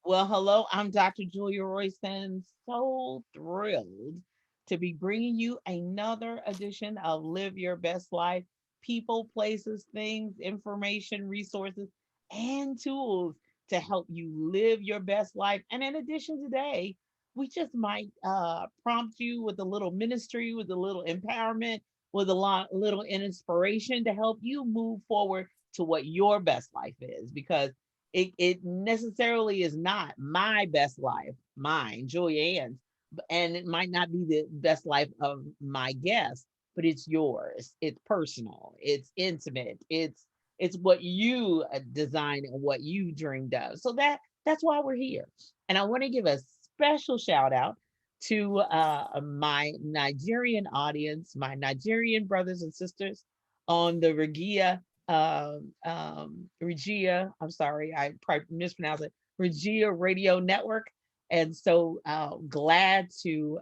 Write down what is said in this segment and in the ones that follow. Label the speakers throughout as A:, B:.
A: Well, hello, I'm Dr. Julia Royston. So thrilled to be bringing you another edition of Live Your Best Life. People, places, things, information, resources, and tools to help you live your best life. And in addition, today, we just might prompt you with a little ministry, with a little empowerment, with a little inspiration to help you move forward to what your best life is. Because it necessarily is not my best life, mine, Julianne's, and it might not be the best life of my guest, but it's yours. It's personal. It's intimate. It's what you designed and what you dreamed of. So that's why we're here. And I want to give a special shout out to my Nigerian audience, my Nigerian brothers and sisters on the Regia. I'm sorry, I probably mispronounced it. Regia Radio Network, and so glad to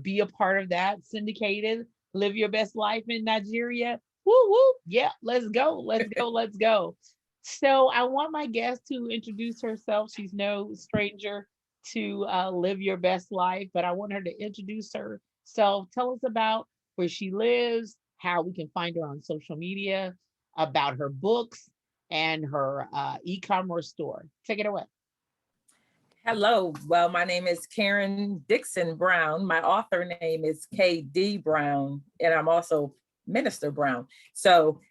A: be a part of that syndicated. Live your best life in Nigeria. Woo woo! Yeah, let's go, let's go, let's go. So I want my guest to introduce herself. She's no stranger to live your best life, but I want her to introduce herself. Tell us about where she lives, how we can find her on social media, about her books and her e-commerce store. Take it away.
B: Hello. Well, my name is Karen Dickson Brown. My author name is K.D. Brown, and I'm also Minister Brown. So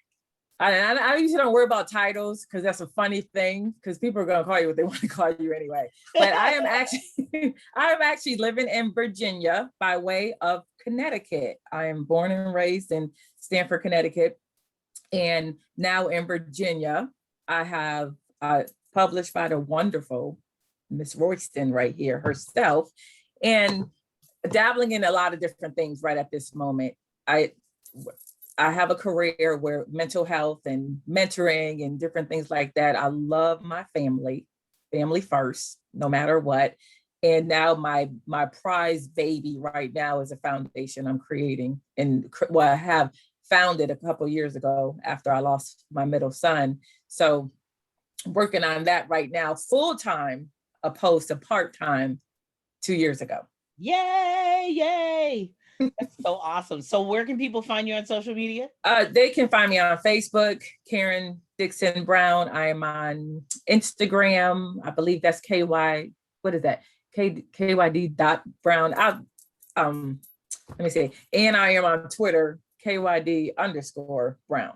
B: I usually don't worry about titles because that's a funny thing because people are going to call you what they want to call you anyway. But I am actually I am actually living in Virginia by way of Connecticut. I am born and raised in Stamford, Connecticut, and now in Virginia. I have published by the wonderful Miss Royston right here herself, and dabbling in a lot of different things right at this moment. I have a career where mental health and mentoring and different things like that. I love my family first, no matter what. And now my prize baby right now is a foundation I'm creating, and I have founded a couple of years ago after I lost my middle son. So working on that right now, full time, opposed to part time 2 years ago.
A: Yay, yay. That's so awesome. So where can people find you on social media?
B: They can find me on Facebook, Karen Dickson Brown. I am on Instagram. I believe that's KY. What is that? KYD.Brown. Let me see. And I am on Twitter, KYD_Brown.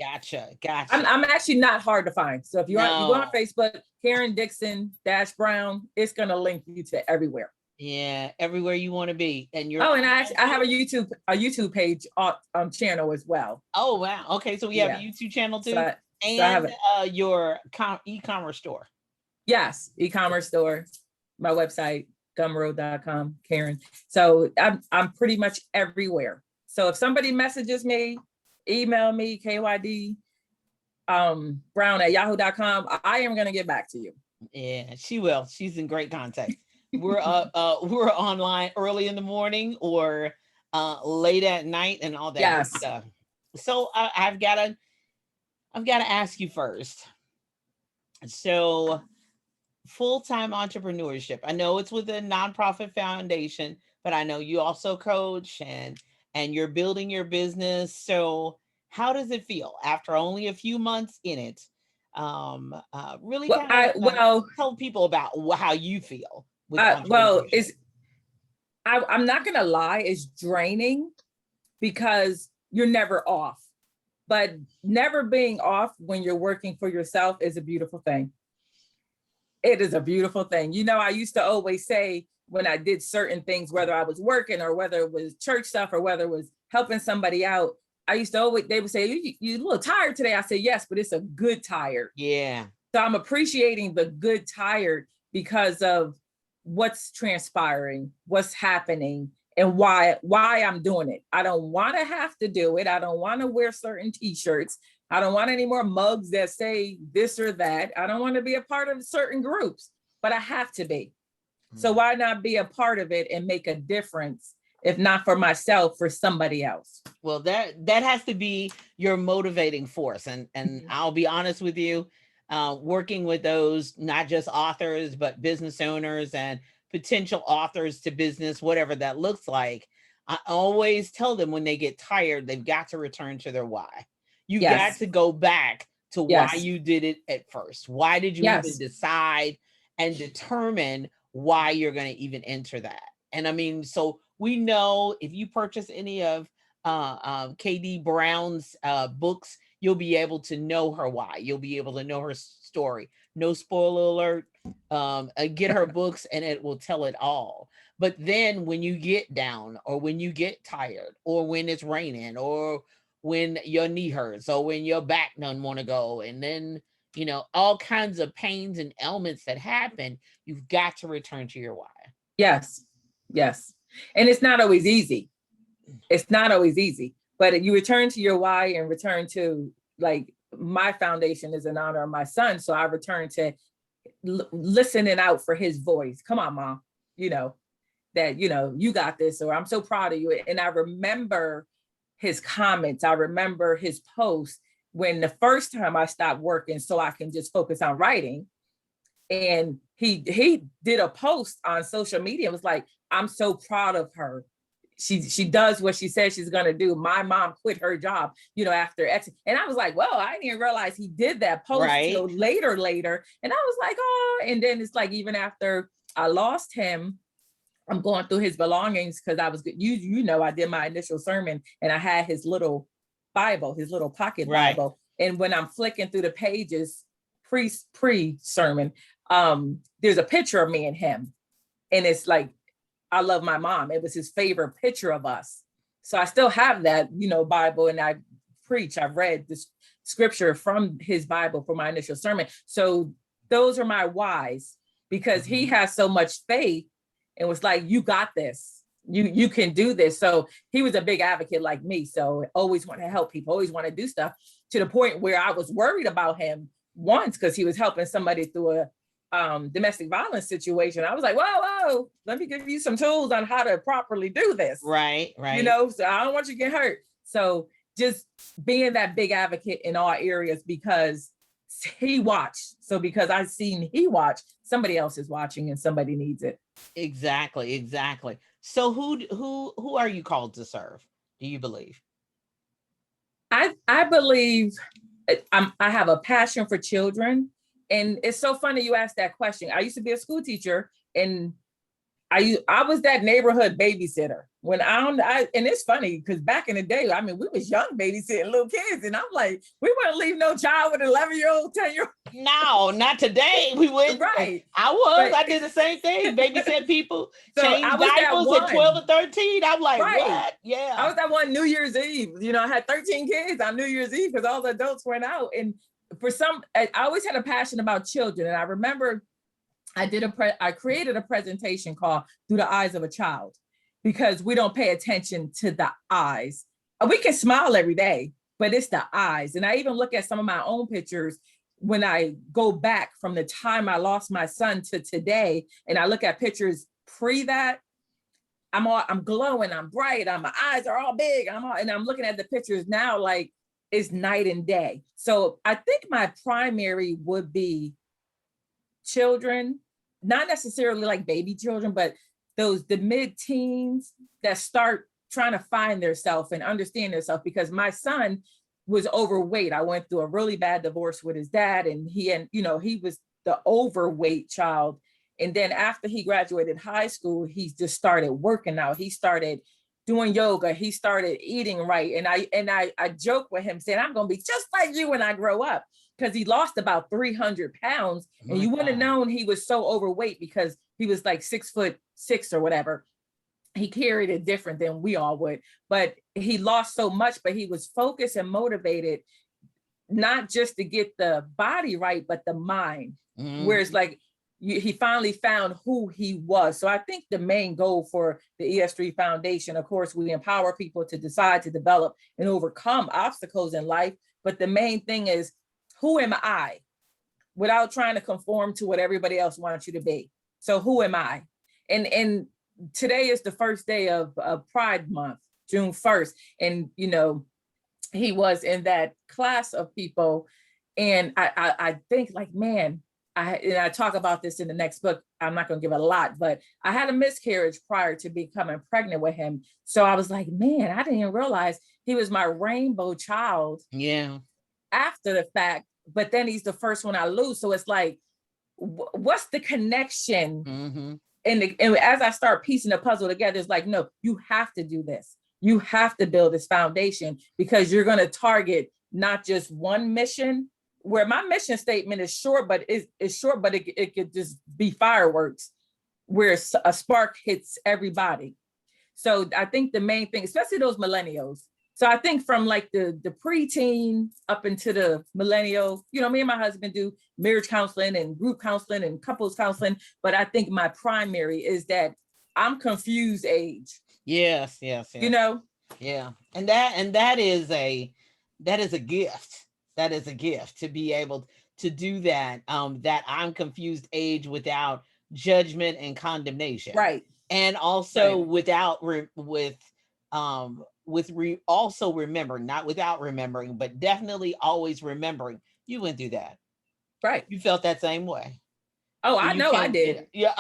A: Gotcha.
B: I'm actually not hard to find. So if you go on Facebook, Karen Dickson-Brown, it's gonna link you to everywhere.
A: Yeah, everywhere you want to be. And you're
B: and I have a YouTube page channel as well.
A: Oh wow. Okay, so we have a YouTube channel too.
B: So
A: and your e-commerce store.
B: Yes, e-commerce store, my website, gumroad.com, Karen. So I'm pretty much everywhere. So if somebody messages me, email me, KYD Brown at yahoo.com, I am going to get back to you.
A: Yeah, she will. She's in great contact. We're online early in the morning or late at night and all that good stuff. So I've got to ask you first. So full-time entrepreneurship. I know it's with a nonprofit foundation, but I know you also coach and you're building your business. So how does it feel after only a few months in it? Really tell people about how you feel.
B: I'm not gonna lie, it's draining because you're never off. But never being off when you're working for yourself is a beautiful thing. It is a beautiful thing. You know, I used to always say when I did certain things, whether I was working or whether it was church stuff or whether it was helping somebody out, I used to always, they would say, you a little tired today. I said, yes, but it's a good tired.
A: Yeah.
B: So I'm appreciating the good tired because of what's transpiring, what's happening, and why I'm doing it. I don't want to have to do it. I don't want to wear certain t-shirts. I don't want any more mugs that say this or that. I don't want to be a part of certain groups, but I have to be. So why not be a part of it and make a difference, if not for myself, for somebody else?
A: Well, that has to be your motivating force. And I'll be honest with you, working with those, not just authors, but business owners and potential authors to business, whatever that looks like. I always tell them when they get tired, they've got to return to their why. You got
B: Yes.
A: to go back to why
B: Yes.
A: you did it at first. Why did you even
B: Yes.
A: decide and determine why you're going to even enter that? And I mean, so we know if you purchase any of KD Brown's books, you'll be able to know her why. You'll be able to know her story. No spoiler alert. Get her books and it will tell it all. But then when you get down, or when you get tired, or when it's raining, or when your knee hurts, or when your back doesn't want to go, and then, all kinds of pains and ailments that happen, you've got to return to your why.
B: Yes. Yes. And it's not always easy. It's not always easy, but you return to your why and return to, like, my foundation is in honor of my son. So I return to listening out for his voice. Come on, mom, that, you got this, or I'm so proud of you. And I remember his comments. I remember his posts when the first time I stopped working so I can just focus on writing. And he did a post on social media. It was like, I'm so proud of her. She does what she says she's going to do. My mom quit her job, after X. And I was like, well, I didn't even realize he did that post till
A: Right.
B: later. And I was like, oh, and then it's like, even after I lost him, I'm going through his belongings, because I was, I did my initial sermon and I had his little Bible, his little pocket
A: Right.
B: Bible. And when I'm flicking through the pages pre-sermon, there's a picture of me and him. And it's like, I love my mom. It was his favorite picture of us. So I still have that, Bible, and I've read this scripture from his Bible for my initial sermon. So those are my whys, because he has so much faith and was like, you got this. You can do this. So he was a big advocate like me. So always want to help people, always want to do stuff, to the point where I was worried about him once, because he was helping somebody through a domestic violence situation. I was like, whoa, let me give you some tools on how to properly do this.
A: Right.
B: So I don't want you to get hurt. So just being that big advocate in all areas, because he watched. So because I've seen he watched, somebody else is watching and somebody needs it.
A: Exactly. So who are you called to serve? Do you believe?
B: I believe I have a passion for children. And it's so funny you asked that question. I used to be a school teacher, and I was that neighborhood babysitter. When and it's funny, because back in the day, I mean, we was young babysitting little kids, and I'm like, we wouldn't leave no child with an 11-year-old, 10-year-old.
A: No, not today. We wouldn't.
B: Right.
A: I did the same thing. Babysit people,
B: So
A: change
B: I was that
A: diapers at
B: one.
A: 12 or 13. I'm like,
B: Right.
A: what? Yeah.
B: I was that one New Year's Eve. I had 13 kids on New Year's Eve, because all the adults went out. And I always had a passion about children. And I remember I created a presentation called Through the Eyes of a Child, because we don't pay attention to the eyes. We can smile every day, but it's the eyes. And I even look at some of my own pictures when I go back from the time I lost my son to today, and I look at pictures pre that. I'm glowing, I'm bright, my eyes are all big, and I'm looking at the pictures now, like it's night and day. So I think my primary would be children, not necessarily like baby children, but the mid-teens that start trying to find themselves and understand themselves. Because my son was overweight. I went through a really bad divorce with his dad, and he was the overweight child. And then after he graduated high school, he just started working out. He started doing yoga. He started eating right. And I joke with him saying, I'm going to be just like you when I grow up, because he lost about 300 pounds. And you wouldn't have known he was so overweight, because he was like 6'6" or whatever. He carried it different than we all would, but he lost so much, but he was focused and motivated, not just to get the body right, but the mind. Where it's like, he finally found who he was. So I think the main goal for the ES3 Foundation, of course, we empower people to decide to develop and overcome obstacles in life. But the main thing is, who am I? Without trying to conform to what everybody else wants you to be. So who am I? And today is the first day of Pride Month, June 1st. And, he was in that class of people And I think like, man, and I talk about this in the next book. I'm not going to give a lot, but I had a miscarriage prior to becoming pregnant with him. So I was like, man, I didn't even realize he was my rainbow child
A: Yeah.
B: after the fact. But then he's the first one I lose. So it's like, what's the connection?
A: Mm-hmm.
B: And as I start piecing the puzzle together, it's like, no, you have to do this. You have to build this foundation because you're going to target not just one mission, where my mission statement is short, but it's short, but it could just be fireworks where a spark hits everybody. So I think the main thing, especially those millennials. So I think from like the preteen up into the millennial, me and my husband do marriage counseling and group counseling and couples counseling. But I think my primary is that I'm confused age.
A: Yes, yes, yes. Yeah. And that is a gift. That is a gift to be able to do that. That I'm confused age without judgment and condemnation.
B: Right.
A: And also without also remembering, not without remembering, but definitely always remembering you went through that.
B: Right.
A: You felt that same way.
B: Oh, I know I did.
A: Yeah.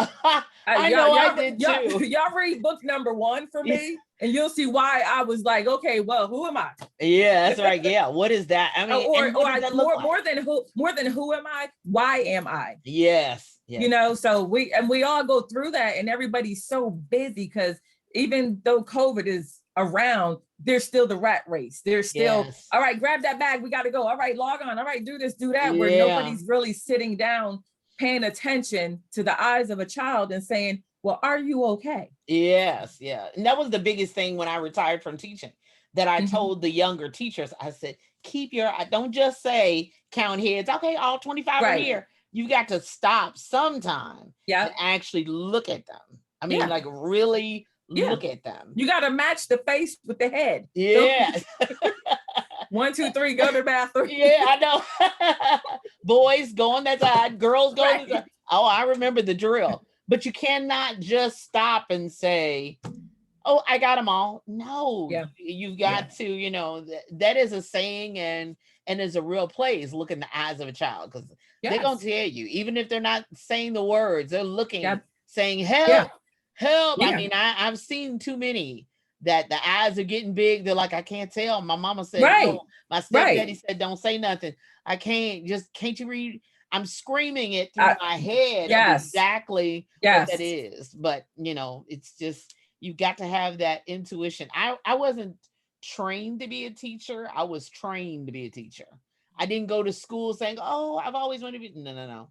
A: I know I did too.
B: Y'all read book number 1 for me, and you'll see why I was like, okay, well, who am I?
A: Yeah, that's right. Yeah. What is that? I mean,
B: more than who am I? Why am I?
A: Yes. Yes.
B: So we all go through that, and everybody's so busy because even though COVID is around, there's still the rat race. There's still, all right, grab that bag, we got to go. All right, log on. All right, do this, do that, where nobody's really sitting down, paying attention to the eyes of a child and saying, well, are you okay?
A: Yes. Yeah. And that was the biggest thing when I retired from teaching, that I told the younger teachers. I said, don't just say count heads. Okay, all 25 are here. You got to stop sometime and actually look at them. I mean, like really look at them.
B: You got to match the face with the head.
A: Yeah.
B: 1, 2, 3, go to the bathroom.
A: Yeah, I know. Boys go on that side, girls go on that side. Oh, I remember the drill. But you cannot just stop and say, oh, I got them all. No, you've got to, that is a saying and is a real place. Look in the eyes of a child, because they're going to tell you, even if they're not saying the words, they're looking, saying, help, help. I mean, I've seen too many that the eyes are getting big. They're like, I can't tell. My mama said, no. My stepdaddy said, don't say nothing. I can't you read? I'm screaming it through my head exactly what that is. But, it's just, you got to have that intuition. I wasn't trained to be a teacher. I was trained to be a teacher. I didn't go to school saying, oh, I've always wanted to be. No.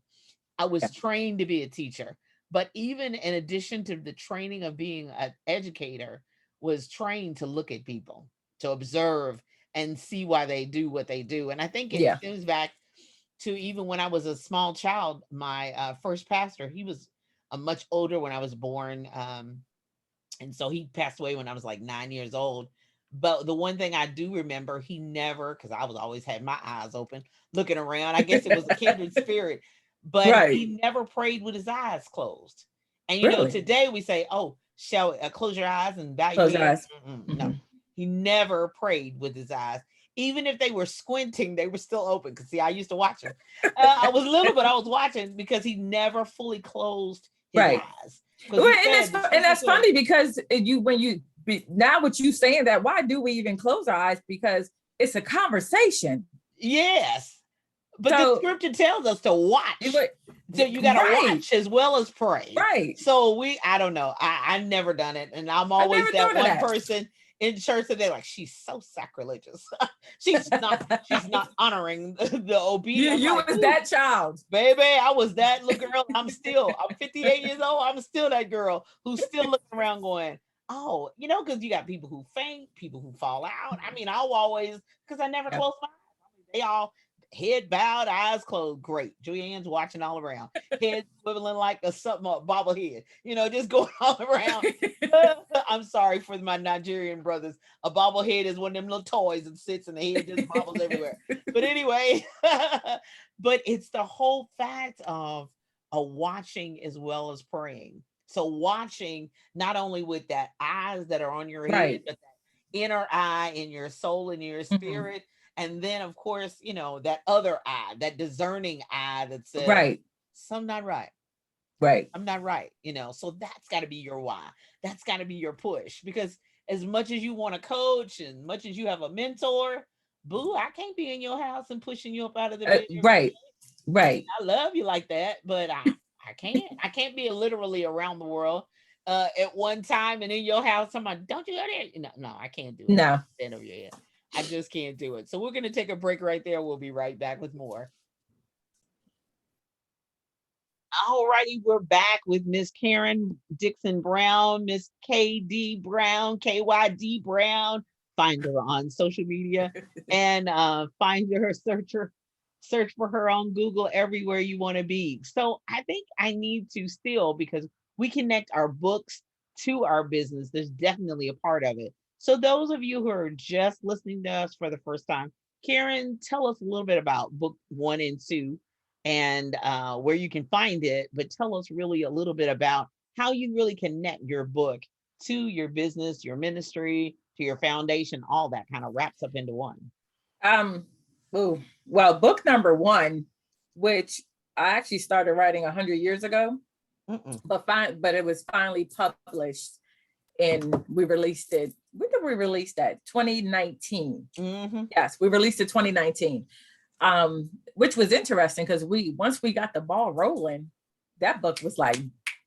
A: I was trained to be a teacher. But even in addition to the training of being an educator, was trained to look at people, to observe and see why they do what they do. And I think it stems back to even when I was a small child. My first pastor, he was much older when I was born. And so he passed away when I was like 9 years old. But the one thing I do remember, he never, because I was always had my eyes open, looking around. I guess it was a kindred spirit, but he never prayed with his eyes closed. And today we say, "Oh, shall close your eyes and bow your head." No, he never prayed with his eyes. Even if they were squinting, they were still open. Because see, I used to watch him. I was little, but I was watching because he never fully closed his eyes.
B: Well, and that's funny because now with you saying that, why do we even close our eyes? Because it's a conversation.
A: Yes. But the scripture tells us to watch. So you got to watch as well as pray.
B: Right.
A: So I don't know. I've never done it. And I'm always that one person in church that they're like, she's so sacrilegious. she's not honoring the obedience.
B: You was that child.
A: Baby, I was that little girl. I'm 58 years old. I'm still that girl who's still looking around going, oh, because you got people who faint, people who fall out. I mean, I'll always, because I never close my eyes. They all head bowed, eyes closed. Great. Julianne's watching all around. Head swiveling like a bobblehead. Just going all around. I'm sorry for my Nigerian brothers. A bobblehead is one of them little toys that sits and the head just bobbles everywhere. But anyway, but it's the whole fact of watching as well as praying. So watching not only with that eyes that are on your head, but that inner eye in your soul and your spirit. And then, of course, that other eye, that discerning eye that says,
B: Right.
A: something not right.
B: Right.
A: I'm not right. So that's got to be your why. That's got to be your push. Because as much as you want to coach and much as you have a mentor, boo, I can't be in your house and pushing you up out of the bed every
B: Right.
A: day. I mean,
B: Right.
A: I love you like that, but I can't. I can't be literally around the world at one time and in your house. Somebody, don't you go there? No, I can't do it. I
B: No.
A: can't stand over your head. I just can't do it. So we're gonna take a break right there. We'll be right back with more. All righty, we're back with Miss Karen Dickson Brown, Miss KD Brown, KYD Brown. Find her on social media and find her, search for her on Google everywhere you want to be. So I think I need to still, because we connect our books to our business, there's definitely a part of it. So those of you who are just listening to us for the first time, Karen, tell us a little bit about book 1 and 2 and where you can find it, but tell us really a little bit about how you really connect your book to your business, your ministry, to your foundation, all that kind of wraps up into one.
B: Um, well, book number one, which I actually started writing 100 years ago,
A: Mm-mm.
B: but it was finally published and we released it. When did we release that? 2019.
A: Mm-hmm.
B: Yes, we released it 2019. Which was interesting because once we got the ball rolling, that book was like,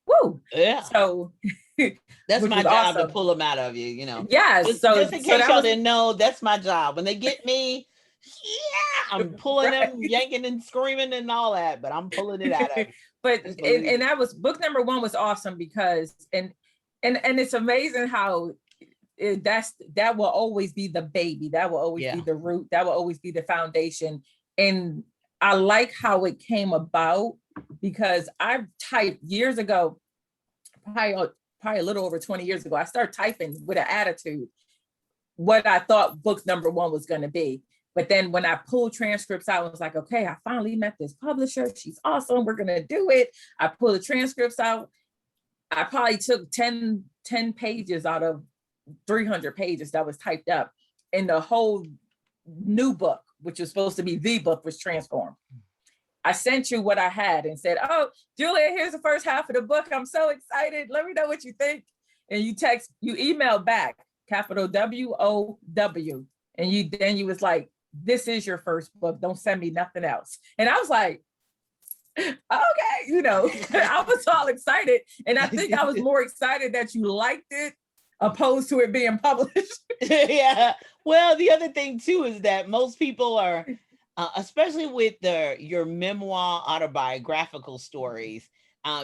B: woo.
A: Yeah.
B: So
A: That's
B: which
A: my
B: was
A: job to
B: awesome.
A: pull them out of you.
B: Yes.
A: Just in
B: So
A: case
B: that
A: y'all
B: was
A: didn't know, that's my job. When they get me, yeah, I'm pulling them,
B: right.
A: yanking and screaming and all that, but I'm pulling it out of you.
B: But
A: Just believe
B: and
A: it.
B: that was book number one was awesome because and it's amazing how that will always be the baby, that will always be
A: Yeah.
B: the root, that will always be the foundation. And I like how it came about because I typed years ago, probably a little over 20 years ago, I started typing with an attitude what I thought book number one was going to be. But then when I pulled transcripts out, I was like, okay, I finally met this publisher. She's awesome. We're going to do it. I pulled the transcripts out. I probably took 10 pages out of 300 pages that was typed up. And the whole new book, which was supposed to be the book, was transformed. I sent you what I had and said, oh, Julia, here's the first half of the book. I'm so excited. Let me know what you think. And you email back, capital WOW. And you was like, this is your first book. Don't send me nothing else. And I was like, okay, I was all excited. And I think I was more excited that you liked it opposed to it being published.
A: Yeah. Well, the other thing too is that most people are, especially with your memoir autobiographical stories,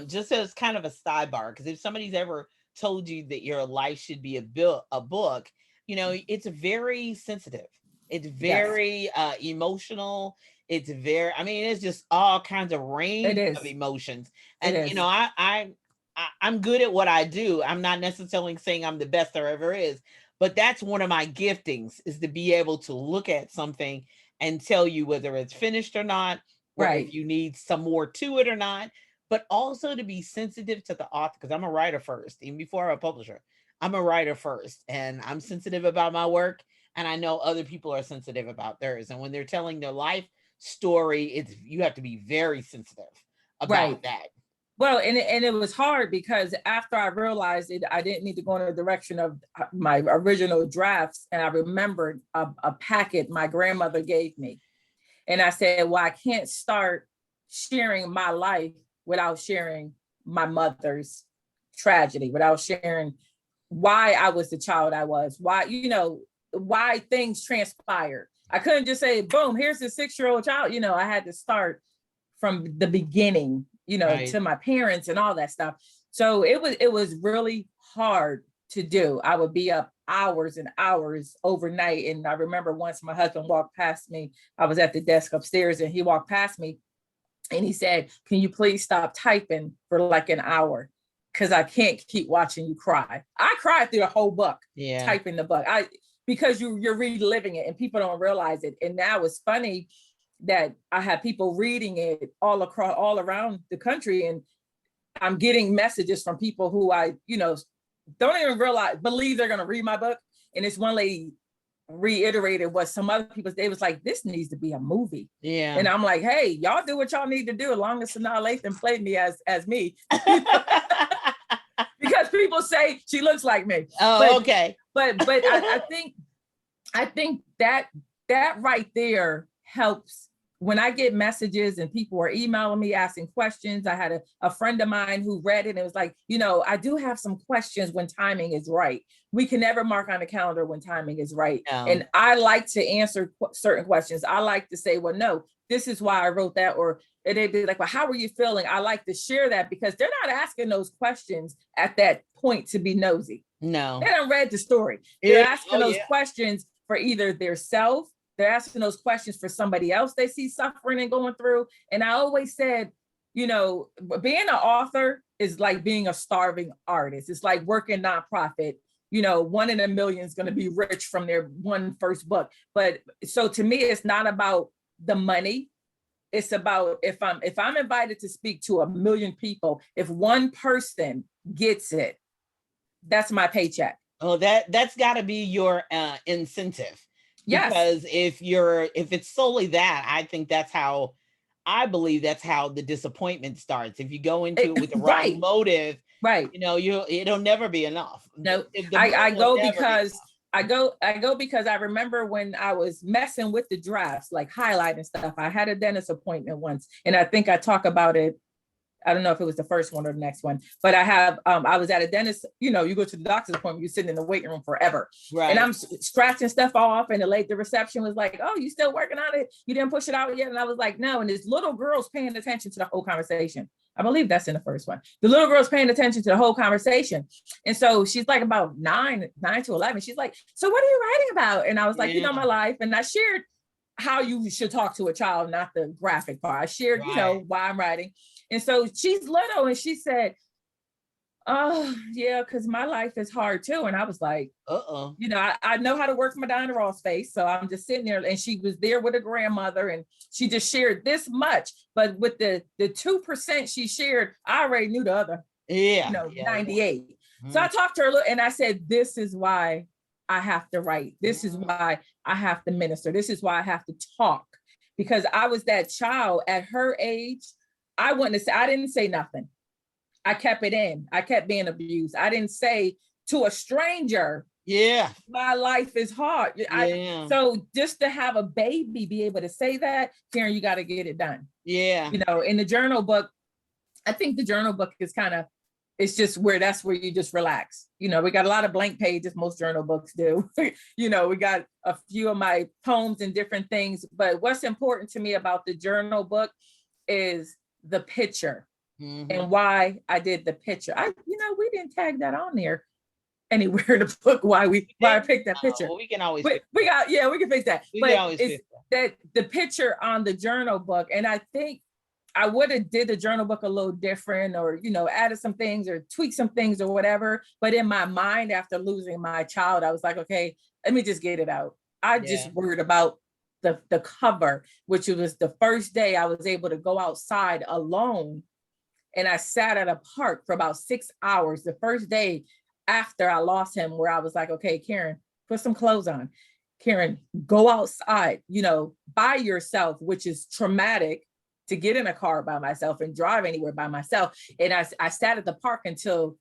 A: just as kind of a sidebar, because if somebody's ever told you that your life should be a book, it's very sensitive. It's
B: Yes,
A: very emotional. It's very, I mean, it's just all kinds of
B: it
A: range of
B: is.
A: emotions.
B: It
A: And
B: is.
A: I'm good at what I do. I'm not necessarily saying I'm the best there ever is, but that's one of my giftings, is to be able to look at something and tell you whether it's finished or not, or if
B: Right.
A: you need some more to it or not, but also to be sensitive to the author, because I'm a writer first, even before I'm a publisher. I'm a writer first, and I'm sensitive about my work, and I know other people are sensitive about theirs. And when they're telling their life story, it's you have to be very sensitive about
B: Right.
A: that.
B: Well, and it was hard because after I realized it, I didn't need to go in the direction of my original drafts. And I remembered a packet my grandmother gave me. And I said, well, I can't start sharing my life without sharing my mother's tragedy, without sharing why I was the child I was, why things transpired. I couldn't just say, boom, here's the 6-year-old child. I had to start from the beginning,
A: Right.
B: to my parents and all that stuff. So it was really hard to do. I would be up hours and hours overnight. And I remember once my husband walked past me, I was at the desk upstairs and he walked past me and he said, can you please stop typing for like an hour? Because I can't keep watching you cry. I cried through the whole book,
A: Yeah.
B: typing the book. Because you're reliving it and people don't realize it. And now it's funny that I have people reading it all around the country, and I'm getting messages from people who I, don't even believe they're going to read my book. And it's one lady reiterated what some other people, they was like, this needs to be a movie.
A: Yeah.
B: And I'm like, hey, y'all do what y'all need to do, as long as Sanaa Lathan played me as me. Because people say she looks like me.
A: Oh, okay.
B: But I think that right there helps. When I get messages and people are emailing me asking questions, I had a friend of mine who read it and it was like, I do have some questions when timing is right. We can never mark on the calendar when timing is right.
A: No.
B: And I like to answer certain questions. I like to say, well, no, this is why I wrote that. Or they'd be like, well, how are you feeling? I like to share that because they're not asking those questions at that point to be nosy.
A: No.
B: They done read the story. They're asking those questions for either their self. They're asking those questions for somebody else they see suffering and going through. And I always said, being an author is like being a starving artist. It's like working nonprofit. 1 in a million is going to be rich from their one first book. But so to me, it's not about the money. It's about if I'm invited to speak to 1 million people, if one person gets it, that's my paycheck.
A: Oh, that's got to be your incentive. Because
B: yes.
A: if it's solely that, I believe that's how the disappointment starts. If you go into it with the wrong motive,
B: right,
A: it'll never be enough.
B: No, I go because I remember when I was messing with the drafts, like highlighting stuff. I had a dentist appointment once, and I think I talk about it. I don't know if it was the first one or the next one, but I was at a dentist, you go to the doctor's appointment, you're sitting in the waiting room forever. Right. And I'm scratching stuff off, and the reception was like, oh, you still working on it? You didn't push it out yet? And I was like, no. And this little girl's paying attention to the whole conversation. I believe that's in the first one. The little girl's paying attention to the whole conversation. And so she's like about 9 to 11. She's like, so what are you writing about? And I was like, my life. And I shared how you should talk to a child, not the graphic part. I shared, why I'm writing. And so she's little and she said, oh, yeah, because my life is hard too. And I was like, I know how to work my Diana Ross face. So I'm just sitting there, and she was there with a grandmother, and she just shared this much. But with the 2% she shared, I already knew the other, 98. Mm-hmm. So I talked to her and I said, this is why I have to write. This is why I have to minister. This is why I have to talk, because I was that child at her age. I didn't say nothing. I kept it in. I kept being abused. I didn't say to a stranger, my life is hard. So just to have a baby be able to say that, Karen, you got to get it done. Yeah. In the journal book, I think the journal book is it's just that's where you just relax. We got a lot of blank pages. Most journal books do. We got a few of my poems and different things. But what's important to me about the journal book is the picture. Mm-hmm. And why I did the picture. We didn't tag that on there anywhere in the book. Why I picked that picture.
A: Well, we can always
B: we can fix that. But it's that the picture on the journal book. And I think I would have did the journal book a little different, or added some things or tweaked some things or whatever. But in my mind, after losing my child, I was like, okay, let me just get it out. I just worried about the cover, which was the first day I was able to go outside alone. And I sat at a park for about 6 hours the first day after I lost him, where I was like, okay, Karen, put some clothes on. Karen, go outside, by yourself, which is traumatic to get in a car by myself and drive anywhere by myself. And I sat at the park until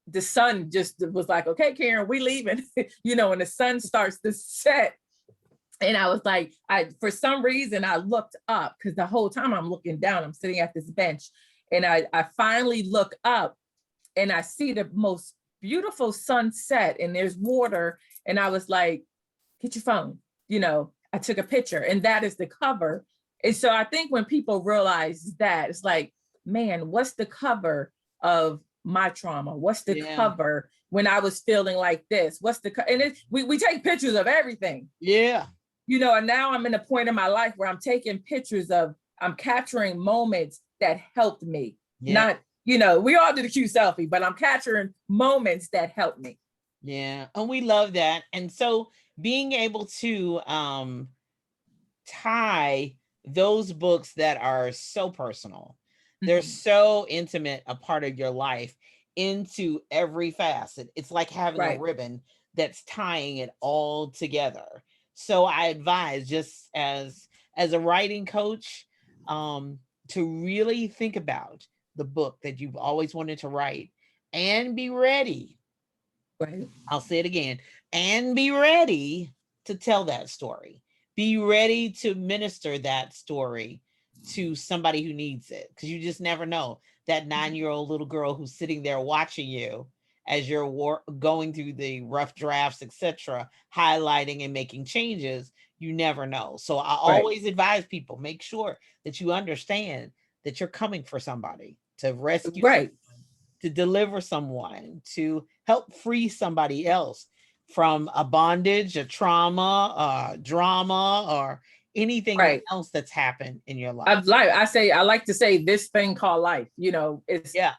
B: the sun just was like, okay, Karen, we leaving, and the sun starts to set. And I was like, for some reason, I looked up, because the whole time I'm looking down, I'm sitting at this bench. And I finally look up and I see the most beautiful sunset, and there's water. And I was like, get your phone. I took a picture, and that is the cover. And so I think when people realize that, it's like, man, what's the cover of my trauma? What's the cover when I was feeling like this? What's the and we take pictures of everything. Yeah. And now I'm in a point in my life where I'm taking pictures I'm capturing moments that helped me. Not, we all do the cute selfie, but I'm capturing moments that helped me.
A: Yeah. And we love that. And so being able to tie those books that are so personal, they're so intimate, a part of your life, into every facet. It's like having a ribbon that's tying it all together. So I advise, just as a writing coach, um to really think about the book that you've always wanted to write, and be ready.
B: Right.
A: I'll say it again, and be ready to tell that story. Be ready to minister that story to somebody who needs it, because you just never know. That 9-year old little girl who's sitting there watching you as you're going through the rough drafts, etc., highlighting and making changes, you never know. So I
B: Right.
A: always advise people, make sure that you understand that you're coming for somebody, to rescue
B: Right.
A: someone, to deliver someone, to help free somebody else from a bondage, a trauma, drama, or anything
B: Right.
A: else that's happened in your life.
B: I like to say this thing called life.
A: Yeah.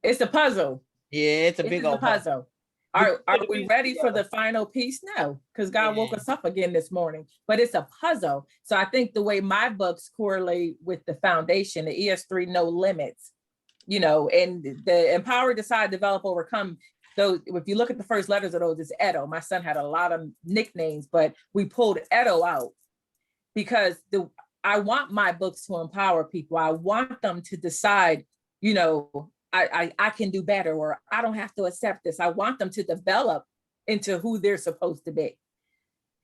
B: It's a puzzle.
A: Yeah, it's a
B: It
A: big
B: is a
A: old puzzle.
B: puzzle.
A: But
B: Are
A: you put the
B: we
A: pieces
B: ready for
A: together.
B: the final piece? No, because God woke
A: Yeah.
B: us up again this morning. But it's a puzzle. So I think the way my books correlate with the foundation, the ES3 No Limits, and the Empower, Decide, Develop, Overcome. Those, if you look at the first letters of those, it's Edo. My son had a lot of nicknames, but we pulled Edo out because I want my books to empower people. I want them to decide, I can do better, or I don't have to accept this. I want them to develop into who they're supposed to be.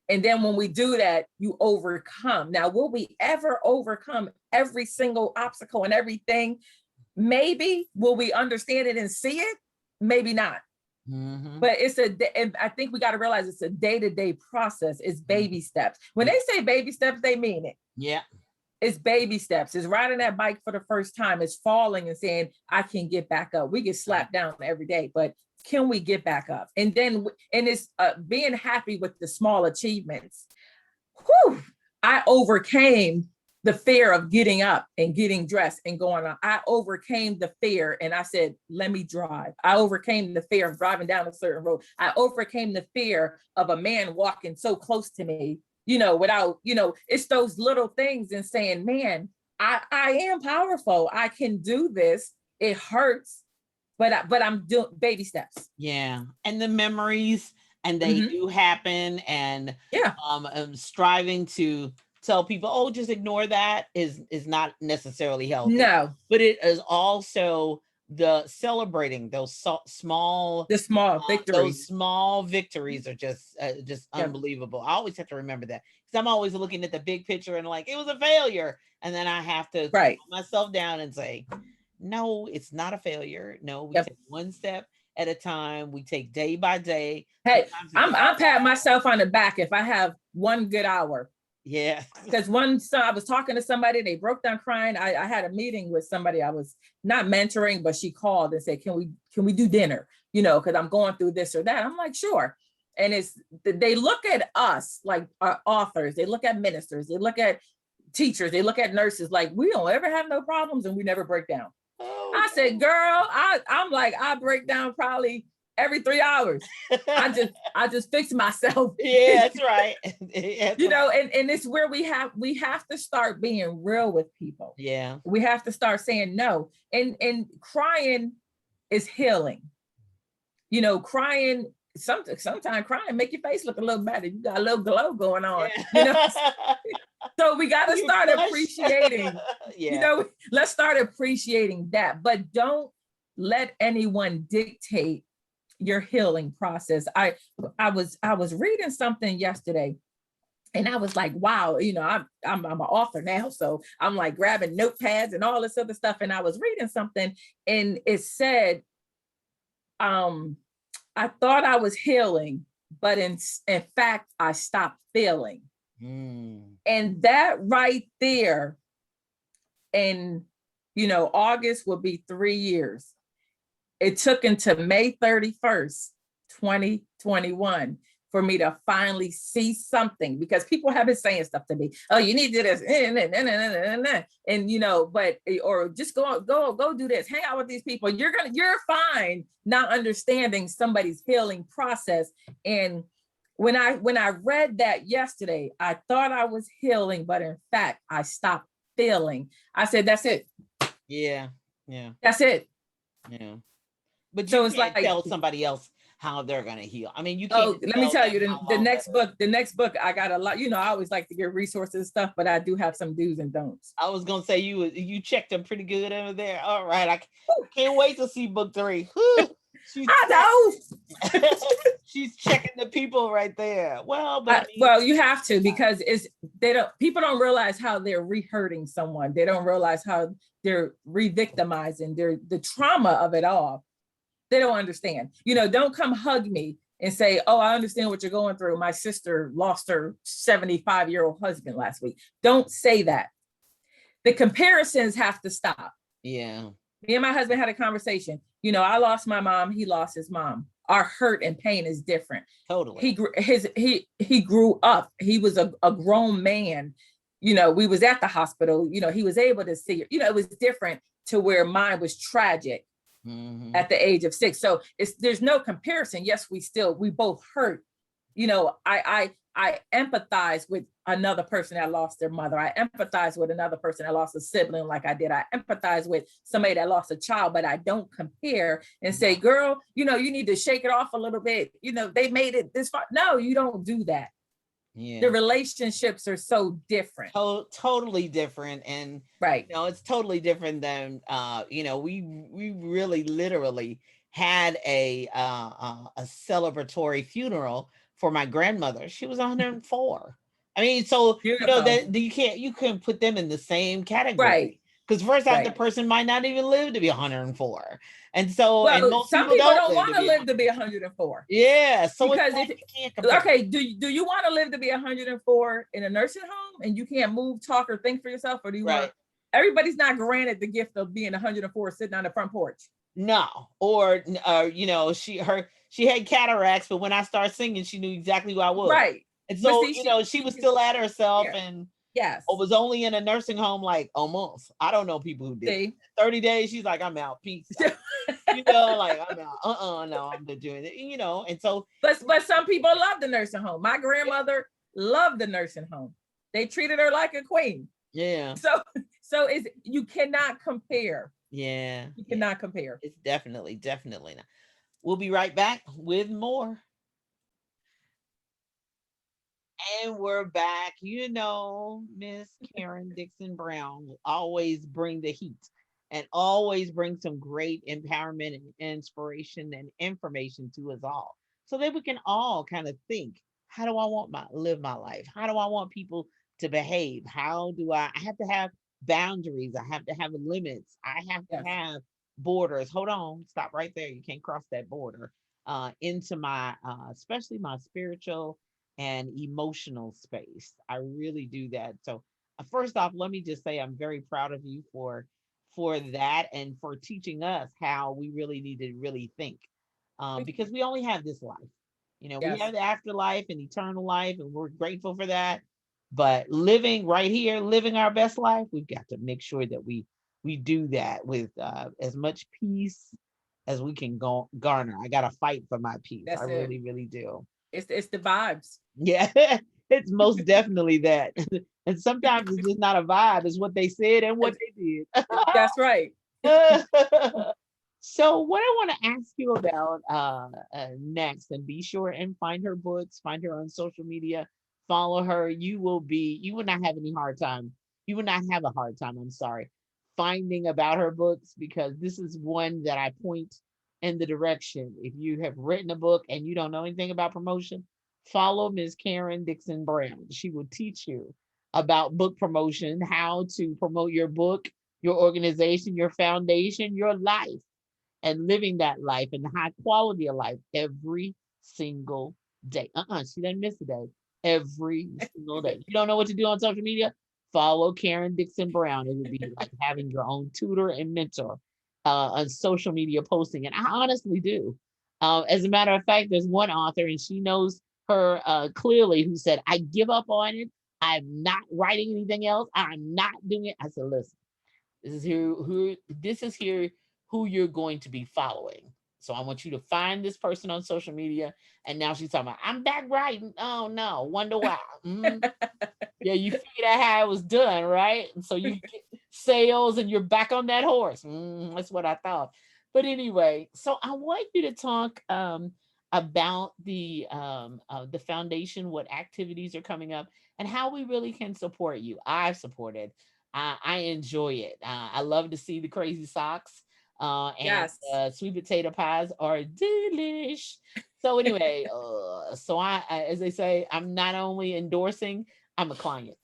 B: And then when we do that, you overcome. Now, will we ever overcome every single obstacle and everything? Maybe. Will we understand it and see it? Maybe not.
A: Mm-hmm.
B: But and I think we got to realize it's a day-to-day process. It's baby steps. When
A: Yeah.
B: they say baby steps, they mean it.
A: Yeah.
B: It's baby steps. It's riding that bike for the first time. It's falling and saying, I can get back up. We get slapped down every day, but can we get back up? And it's being happy with the small achievements. Whew, I overcame the fear of getting up and getting dressed and going on. I overcame the fear and I said, let me drive. I overcame the fear of driving down a certain road. I overcame the fear of a man walking so close to me, without, it's those little things and saying, man, I am powerful. I can do this. It hurts, but I'm doing baby steps.
A: Yeah. And the memories, and they do happen. And
B: Yeah.
A: striving to tell people, oh, just ignore that, is not necessarily healthy.
B: No,
A: But it is also the celebrating those small,
B: the small
A: those
B: victories.
A: small victories are just
B: Yeah.
A: unbelievable. I always have to remember that, because I'm always looking at the big picture and like, it was a failure, and then I have to calm
B: Right.
A: myself down and say, no, it's not a failure. No, we
B: Yep.
A: take one step at a time. We take day by day.
B: Hey,
A: Sometimes it gets
B: I'm patting
A: hard.
B: myself on the back if I have one good hour.
A: Yeah.
B: Because I was talking to somebody, they broke down crying. I had a meeting with somebody I was not mentoring, but she called and said, can we do dinner? Because I'm going through this or that. I'm like, sure. And they look at us like authors, they look at ministers, they look at teachers, they look at nurses like we don't ever have no problems and we never break down.
A: Oh,
B: I said, girl, I'm like, I break down probably every 3 hours. I just fix myself.
A: yeah, that's right.
B: And it's where we have to start being real with people.
A: Yeah.
B: We have to start saying no. And crying is healing. Crying, sometimes crying make your face look a little better. You got a little glow going on.
A: Yeah.
B: So we got to
A: You
B: start
A: flush.
B: appreciating.
A: Yeah.
B: Let's start appreciating that. But don't let anyone dictate your healing process. I was reading something yesterday, and I was like, wow, I'm an author now, so I'm like grabbing notepads and all this other stuff. And I was reading something, and it said, I thought I was healing, but in fact, I stopped feeling. And that right there, and August will be 3 years. It took until May 31st, 2021 for me to finally see something, because people have been saying stuff to me. Oh, you need to do this. And but, or just go do this, hang out with these people. You're fine not understanding somebody's healing process. And when I read that yesterday, I thought I was healing, but in fact, I stopped feeling. I said, that's it.
A: Yeah. Yeah.
B: That's it.
A: Yeah. But
B: So
A: you
B: it's
A: can't
B: like,
A: tell somebody else how they're gonna heal. I mean, you
B: Oh,
A: can't
B: let me
A: tell
B: tell
A: them
B: you,
A: how
B: the
A: long
B: next book, I got a lot, I always like to get resources and stuff, but I do have some do's and don'ts.
A: I was gonna say you checked them pretty good over there. All right, can't wait to see book 3. Whew, she's
B: I know.
A: she's checking the people right there. Well, but I mean,
B: Well, you have to, because people don't realize how they're re-hurting someone. They don't realize how they're re-victimizing the trauma of it all. They don't understand. Don't come hug me and say, oh, I understand what you're going through. My sister lost her 75-year-old husband last week. Don't say that. The comparisons have to stop.
A: yeah,
B: Me and my husband had a conversation. I lost my mom. He lost his mom. Our hurt and pain is different.
A: totally.
B: He grew up. He was a grown man. We was at the hospital. He was able to see. It was different to where mine was tragic at the age of 6. So there's no comparison. Yes, we both hurt. I empathize with another person that lost their mother. I empathize with another person that lost a sibling like I did. I empathize with somebody that lost a child, but I don't compare and say, girl, you need to shake it off a little bit. They made it this far. No, you don't do that.
A: Yeah.
B: The relationships are so different.
A: Totally different. And
B: right.
A: It's totally different than we really literally had a celebratory funeral for my grandmother. She was 104. I mean, so that you couldn't put them in the same category.
B: Right.
A: Because first off, the person might not even live to be 104. And so,
B: well,
A: and most
B: some people don't want to live to be 104.
A: Yeah. So
B: because you can't compare. Okay, do you want to live to be 104 in a nursing home and you can't move, talk, or think for yourself? Or do you want, everybody's not granted the gift of being 104 sitting on the front porch.
A: No. Or she had cataracts, but when I started singing, she knew exactly who I was.
B: Right.
A: And so, she was still at herself and was only in a nursing home like a month. I don't know people who did 30 days. She's like, I'm out. Peace. Like I'm out. No, I'm not doing it. And so
B: but some people love the nursing home. My grandmother loved the nursing home. They treated her like a queen.
A: Yeah.
B: So you cannot compare.
A: Yeah.
B: You cannot compare.
A: It's definitely not. We'll be right back with more. And we're back. Miss Karen Dickson Brown will always bring the heat and always bring some great empowerment and inspiration and information to us all so that we can all kind of think, how do I want live my life? How do I want people to behave? How do I have to have boundaries? I have to have limits. I have to have borders. Hold on, stop right there. You can't cross that border into my especially my spiritual and emotional space. I really do that. So first off, let me just say I'm very proud of you for that and for teaching us how we really need to really think, because we only have this life. We have the afterlife and eternal life, and we're grateful for that. But living right here, living our best life, we've got to make sure that we do that with as much peace as we can garner. I got to fight for my peace. I really, really do.
B: It's the vibes.
A: Yeah, it's most definitely that. And sometimes it's just not a vibe. It's what they said and what they did.
B: That's right.
A: So what I want to ask you about next, and be sure and find her books, find her on social media, follow her. You will not have any hard time. You will not have a hard time, I'm sorry, finding about her books, because this is one that I point in the direction. If you have written a book and you don't know anything about promotion, follow Ms. Karen Dickson Brown. She will teach you about book promotion, how to promote your book, your organization, your foundation, your life, and living that life and the high quality of life every single day. She doesn't miss a day. Every single day. You don't know what to do on social media? Follow Karen Dickson Brown. It would be like having your own tutor and mentor on social media posting. And I honestly do. As a matter of fact, there's one author, and she knows her clearly, who said, I give up on it. I'm not writing anything else. I'm not doing it. I said, listen, this is here who you're going to be following. So I want you to find this person on social media. And now she's talking about, I'm back writing. Oh no, wonder why. Yeah, you figured out how it was done, right? And so you get sales and you're back on that horse. That's what I thought. But anyway, so I want you to talk about the foundation, what activities are coming up, and how we really can support you. I've supported. I enjoy it. I love to see the crazy socks. And
B: Yes.
A: sweet potato pies are delish. So anyway, so as they say, I'm not only endorsing, I'm a client.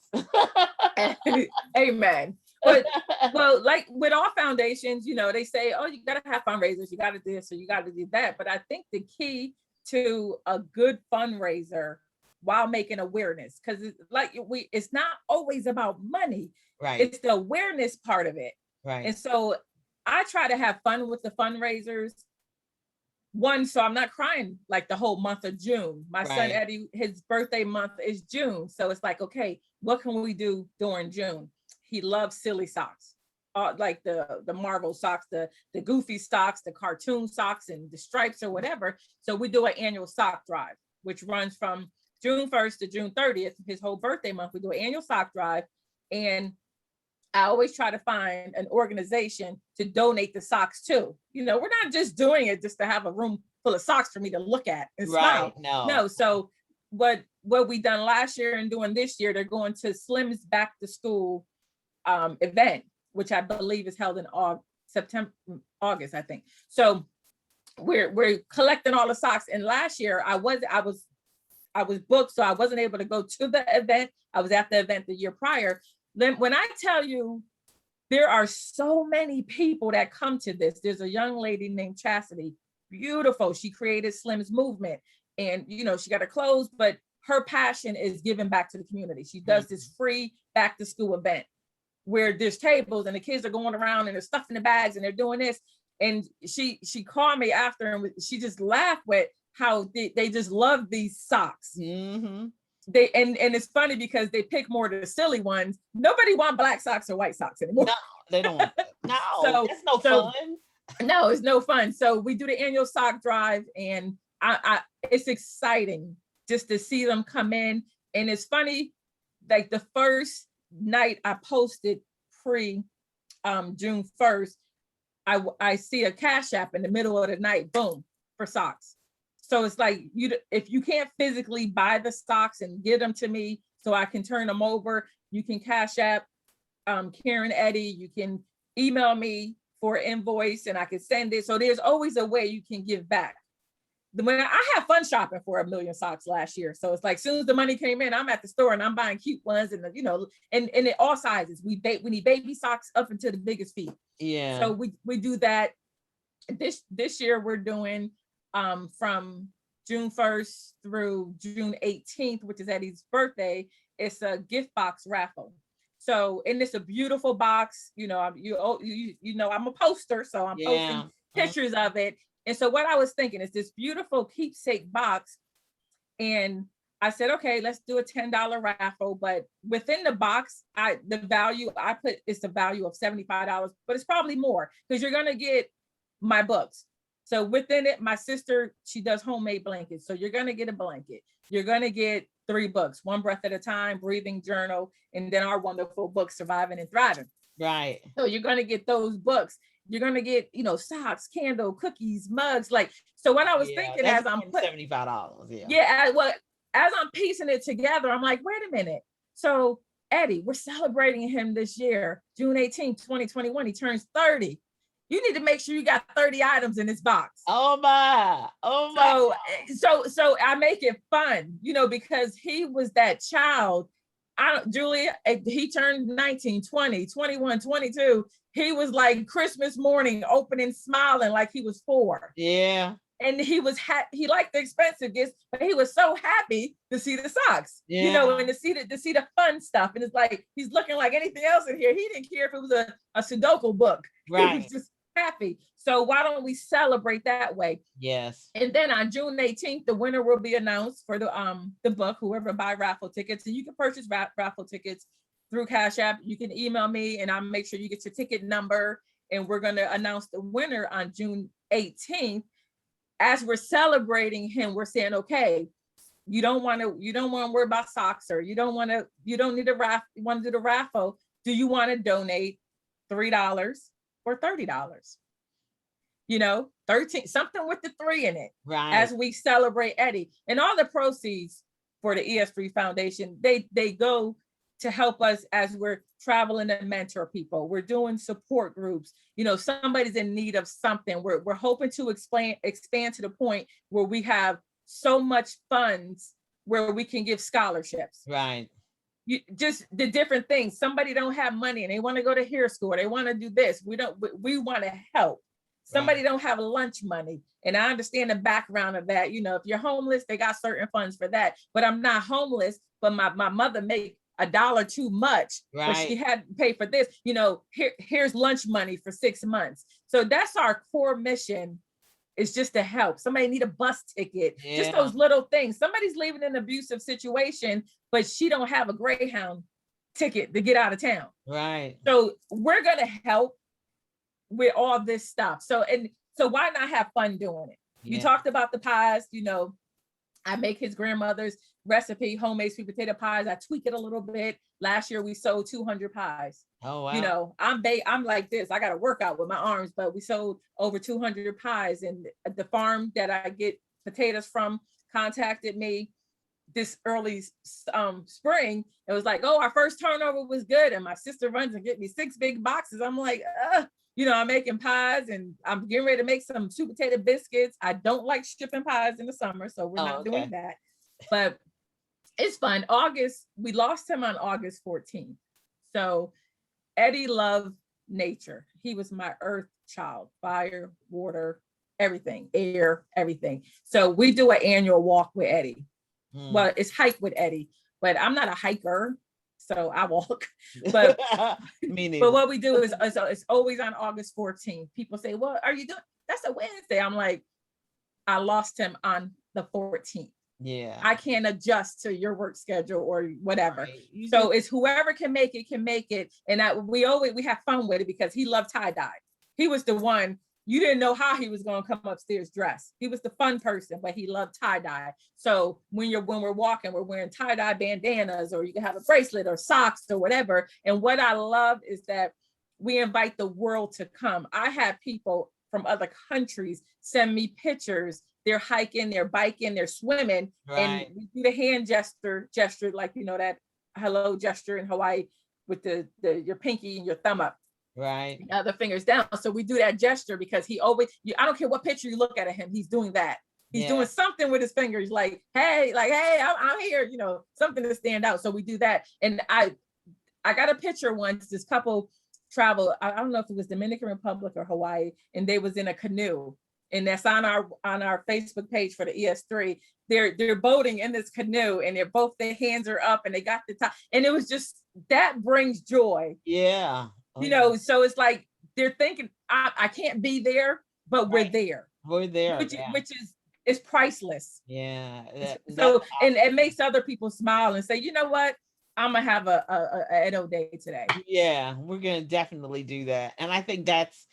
B: Amen. But well, like with all foundations, they say, oh, you got to have fundraisers, you got to do this, or you got to do that. But I think the key to a good fundraiser while making awareness, because it's not always about money,
A: Right,
B: it's the awareness part of it.
A: right,
B: And so I try to have fun with the fundraisers. One, so I'm not crying like the whole month of June. My son
A: right.
B: Eddie, his birthday month is June. So it's like, okay, what can we do during June? He loves silly socks. Like the Marvel socks, the goofy socks, the cartoon socks, and the stripes or whatever. So we do an annual sock drive, which runs from June 1st to June 30th, his whole birthday month. We do an annual sock drive. And I always try to find an organization to donate the socks to. We're not just doing it just to have a room full of socks for me to look at and
A: Right.
B: smile.
A: No.
B: No. So what we done last year and doing this year, they're going to Slim's back to school event, which I believe is held in August, I think. So we're collecting all the socks. And last year I was booked, so I wasn't able to go to the event. I was at the event the year prior. Then when I tell you there are so many people that come to this, there's a young lady named Chastity, beautiful. She created Slim's movement, and she got her clothes, but her passion is giving back to the community. She does this free back to school event where there's tables and the kids are going around and they're stuffing the bags and they're doing this. And she called me after and she just laughed with how they just love these socks.
A: Mm-hmm.
B: And it's funny because they pick more of the silly ones. Nobody want black socks or white socks anymore.
A: No, they don't want that. No,
B: So
A: that's no fun.
B: no, it's no fun. So we do the annual sock drive, and I it's exciting just to see them come in. And it's funny, like the first night I posted pre June 1st, I see a cash app in the middle of the night, boom, for socks. So it's like, if you can't physically buy the socks and get them to me so I can turn them over, you can cash app Karen Eddie, you can email me for an invoice and I can send it. So there's always a way you can give back. When I had fun shopping for 1,000,000 socks last year. So it's like, as soon as the money came in, I'm at the store and I'm buying cute ones and and in all sizes. We need baby socks up into the biggest feet.
A: Yeah.
B: So we do that. This year we're doing from June 1st through June 18th, which is Eddie's birthday. It's a gift box raffle. So, and it's a beautiful box. I'm a poster, so I'm posting pictures of it. And so what I was thinking is this beautiful keepsake box. And I said, okay, let's do a $10 raffle. But within the box, the value I put is the value of $75, but it's probably more because you're gonna get my books. So within it, my sister, she does homemade blankets. So you're gonna get a blanket. You're gonna get 3 books, One Breath at a Time, Breathing Journal, and then our wonderful book, Surviving and Thriving.
A: Right.
B: So you're gonna get those books. You're gonna get, socks, candle, cookies, mugs. Like, so what I was thinking as I'm putting
A: $75. Yeah.
B: Yeah, as I'm piecing it together, I'm like, wait a minute. So Eddie, we're celebrating him this year, June 18th, 2021. He turns 30. You need to make sure you got 30 items in this box.
A: Oh my.
B: So I make it fun, because he was that child. Julia, he turned 19, 20, 21, 22. He was like Christmas morning, opening, smiling like he was 4.
A: Yeah.
B: And he he liked the expensive gifts, but he was so happy to see the socks, and to see the fun stuff. And it's like, he's looking like anything else in here. He didn't care if it was a Sudoku book.
A: Right.
B: He was just happy. So why don't we celebrate that way?
A: Yes.
B: And then on June 18th, the winner will be announced for the book, whoever buy raffle tickets. And you can purchase raffle tickets through Cash App. You can email me and I'll make sure you get your ticket number. And we're going to announce the winner on June 18th. As we're celebrating him, we're saying, okay, you don't want to worry about socks, or you don't need a raffle. You want to do the raffle. Do you want to donate $3 or $30? 13, something with the three in it,
A: Right.
B: as we celebrate Eddie. And all the proceeds for the ES3 Foundation, they go to help us as we're traveling to mentor people. We're doing support groups. Somebody's in need of something. We're hoping to expand to the point where we have so much funds where we can give scholarships.
A: Right.
B: Just the different things. Somebody don't have money and they want to go to hair school, or they want to do this. We want to help. Somebody
A: Right.
B: don't have lunch money. And I understand the background of that. If you're homeless, they got certain funds for that. But I'm not homeless, but my mother make $1 too much, but she
A: Right.
B: had to pay for this. Here's lunch money for 6 months. So that's our core mission, is just to help. Somebody need a bus ticket, just
A: Yeah.
B: those little things. Somebody's leaving an abusive situation, but she don't have a Greyhound ticket to get out of town.
A: Right.
B: So we're gonna help with all this stuff. So why not have fun doing it? You
A: Yeah.
B: talked about the pies. I make his grandmother's recipe, homemade sweet potato pies. I tweak it a little bit. Last year we sold 200 pies.
A: Oh, wow.
B: I'm like this. I got to work out with my arms, but we sold over 200 pies. And the farm that I get potatoes from contacted me this early spring. It was like, oh, our first turnover was good, and my sister runs and get me 6 big boxes. I'm like, I'm making pies, and I'm getting ready to make some sweet potato biscuits. I don't like shipping pies in the summer, so we're
A: Oh,
B: not doing
A: okay.
B: that. But it's fun. We lost him on August 14th. So Eddie loved nature. He was my earth child, fire, water, everything, air, everything. So we do an annual walk with Eddie. Well, it's hike with Eddie, but I'm not a hiker, so I walk. But
A: Me
B: but
A: neither.
B: what we do is it's always on August 14th. People say, "What are you doing?" That's a Wednesday. I'm like, I lost him on the 14th.
A: Yeah.
B: I can't adjust to your work schedule or whatever.
A: Right. You
B: So
A: just
B: it's whoever can make it can make it. And we have fun with it because he loved tie-dye. He was the one, you didn't know how he was going to come upstairs dressed. He was the fun person, but he loved tie-dye. So when we're walking, we're wearing tie-dye bandanas, or you can have a bracelet or socks or whatever. And what I love is that we invite the world to come. I have people from other countries send me pictures. They're hiking, they're biking, they're swimming, and
A: right.
B: we do the hand gesture, like that hello gesture in Hawaii with the your pinky and your thumb up,
A: Right.
B: the fingers down. So we do that gesture because he always, I don't care what picture you look at him, he's doing that. He's
A: Yeah.
B: doing something with his fingers, like, hey, I'm here, something to stand out. So we do that. And I got a picture once, this couple traveled, I don't know if it was Dominican Republic or Hawaii, and they was in a canoe. And that's on our Facebook page for the ES3. They're boating in this canoe, and their hands are up, and they got the top. And it was just, that brings joy.
A: Yeah. Oh, yeah.
B: So it's like they're thinking, I can't be there, but we're
A: Right.
B: there,
A: We're there.
B: which
A: Yeah.
B: which is priceless.
A: Yeah. That's
B: So, and it makes other people smile and say, you know what, I'm gonna have a Edo day today.
A: yeah. We're gonna definitely do that, and I think that's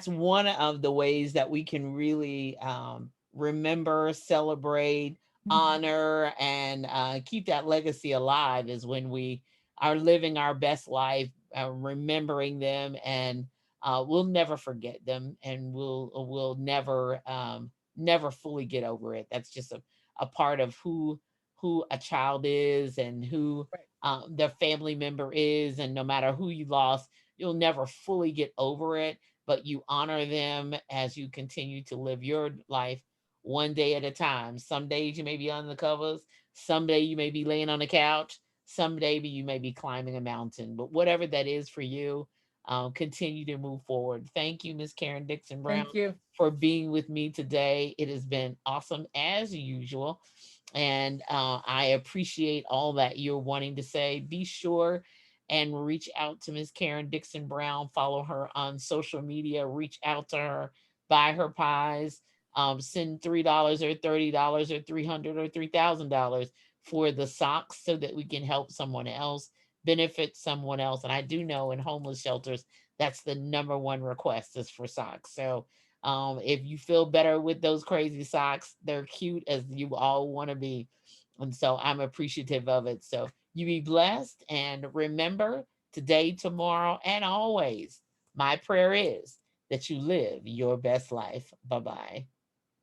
A: one of the ways that we can really remember, celebrate,
B: Mhm.
A: honor, and keep that legacy alive, is when we are living our best life, remembering them, and we'll never forget them, and we'll never fully get over it. That's just a part of who a child is, and who
B: Right.
A: their family member is, and no matter who you lost, you'll never fully get over it, but you honor them as you continue to live your life one day at a time. Some days you may be on the covers, someday you may be laying on the couch, someday you may be climbing a mountain. But whatever that is for you, continue to move forward. Thank you, Miss Karen Dickson Brown,
B: Thank you.
A: for being with me today. It has been awesome as usual. And I appreciate all that you're wanting to say. Be sure and reach out to Miss Karen Dickson Brown. Follow her on social media. Reach out to her. Buy her pies. Send $3 or $30 or 300 or $3,000 for the socks, so that we can help someone else, benefit someone else. And I do know in homeless shelters, that's the number one request, is for socks. So if you feel better with those crazy socks, they're cute as you all want to be. And so I'm appreciative of it. So you be blessed. And remember, today, tomorrow, and always, my prayer is that you live your best life. Bye bye.